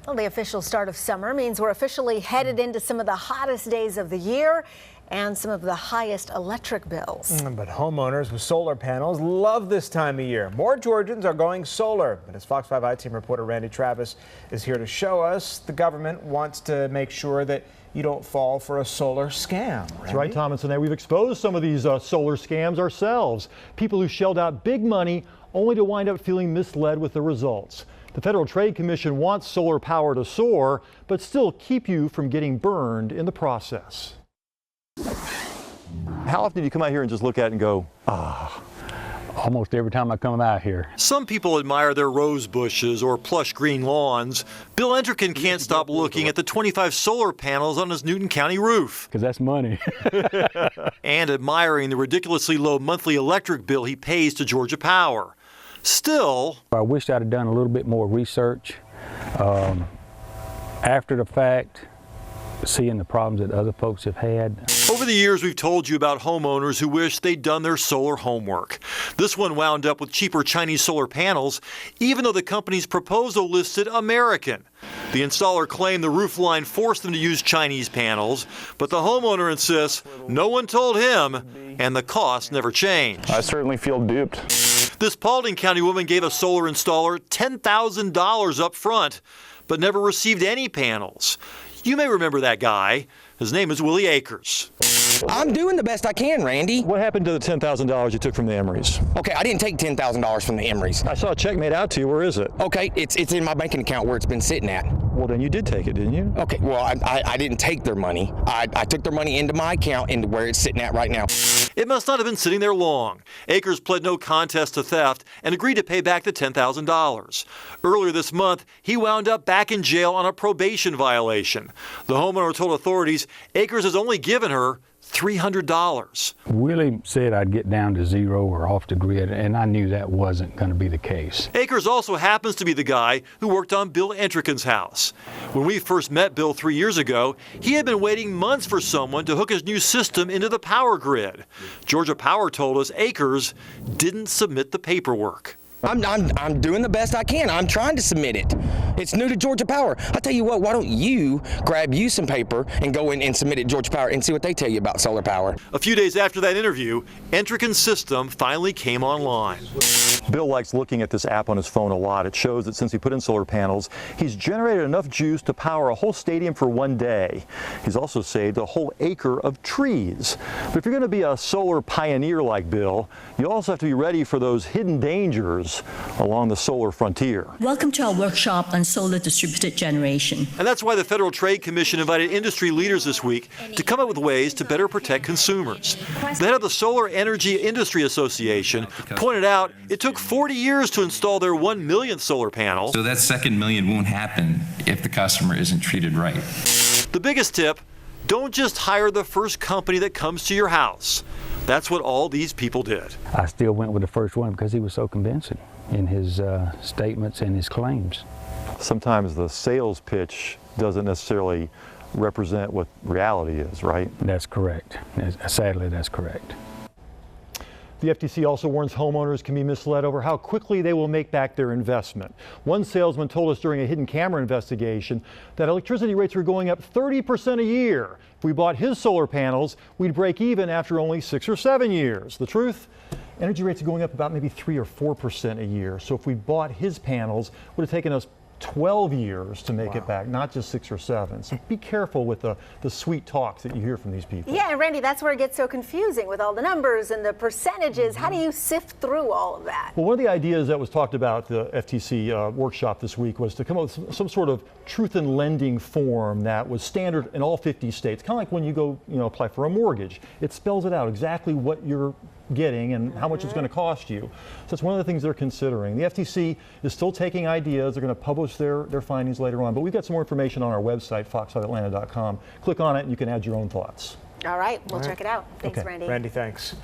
Well, the official start of summer means we're officially headed into some of the hottest days of the year and some of the highest electric bills. But homeowners with solar panels love this time of year. More Georgians are going solar. But as Fox 5 I-Team reporter Randy Travis is here to show us, the government wants to make sure that you don't fall for a solar scam. That's right, Thomas. And we've exposed some of these solar scams ourselves. People who shelled out big money only to wind up feeling misled with the results. The Federal Trade Commission wants solar power to soar, but still keep you from getting burned in the process. How often do you come out here and just look at it and go, ah? Almost every time I come out here. Some people admire their rose bushes or plush green lawns. Bill Entrican can't stop looking at the 25 solar panels on his Newton County roof. Because that's money. And admiring the ridiculously low monthly electric bill he pays to Georgia Power. Still, I wish I'd have done a little bit more research after the fact, seeing the problems that other folks have had. Over the years, we've told you about homeowners who wish they'd done their solar homework. This one wound up with cheaper Chinese solar panels, even though the company's proposal listed American. The installer claimed the roof line forced them to use Chinese panels, but the homeowner insists no one told him, and the cost never changed. I certainly feel duped. This Paulding County woman gave a solar installer $10,000 up front, but never received any panels. You may remember that guy. His name is Willie Akers. I'm doing the best I can, Randy. What happened to the $10,000 you took from the Emorys? Okay, I didn't take $10,000 from the Emorys. I saw a check made out to you. Where is it? Okay, it's in my banking account where it's been sitting at. Well, then you did take it, didn't you? Okay, well, I didn't take their money. I took their money into my account and where it's sitting at right now. It must not have been sitting there long. Akers pled no contest to theft and agreed to pay back the $10,000. Earlier this month, he wound up back in jail on a probation violation. The homeowner told authorities Akers has only given her $300. Willie said I'd get down to zero or off the grid, and I knew that wasn't going to be the case. Akers also happens to be the guy who worked on Bill Entrican's house. When we first met Bill 3 years ago, he had been waiting months for someone to hook his new system into the power grid. Georgia Power told us Akers didn't submit the paperwork. I'm doing the best I can. I'm trying to submit it. It's new to Georgia Power. I tell you what, why don't you grab you some paper and go in and submit it to Georgia Power and see what they tell you about solar power. A few days after that interview, Entrican's system finally came online. Bill likes looking at this app on his phone a lot. It shows that since he put in solar panels, he's generated enough juice to power a whole stadium for one day. He's also saved a whole acre of trees. But if you're going to be a solar pioneer like Bill, you also have to be ready for those hidden dangers along the solar frontier. Welcome to our workshop on solar distributed generation. And that's why the Federal Trade Commission invited industry leaders this week to come up with ways to better protect consumers. The head of the Solar Energy Industry Association pointed out it took 40 years to install their 1 millionth solar panel. So that second million won't happen if the customer isn't treated right. The biggest tip, don't just hire the first company that comes to your house. That's what all these people did. I still went with the first one because he was so convincing in his statements and his claims. Sometimes the sales pitch doesn't necessarily represent what reality is, right? That's correct. Sadly, that's correct. The FTC also warns homeowners can be misled over how quickly they will make back their investment. One salesman told us during a hidden camera investigation that electricity rates were going up 30% a year. If we bought his solar panels, we'd break even after only 6 or 7 years. The truth? Energy rates are going up about maybe 3 or 4% a year. So if we bought his panels, it would have taken us 12 years to make it back, not just 6 or 7. So be careful with the sweet talks that you hear from these people. Yeah, and Randy, that's where it gets so confusing with all the numbers and the percentages. How do you sift through all of that? Well, one of the ideas that was talked about at the FTC workshop this week was to come up with some sort of truth in lending form that was standard in all 50 states, kind of like when you go apply for a mortgage. It spells it out exactly what you're getting and how much it's going to cost you. So that's one of the things they're considering. The FTC is still taking ideas. They're going to publish their findings later on, but we've got some more information on our website, fox5atlanta.com. Click on it and you can add your own thoughts. All right, we'll check it out. Thanks, Randy. Randy, thanks.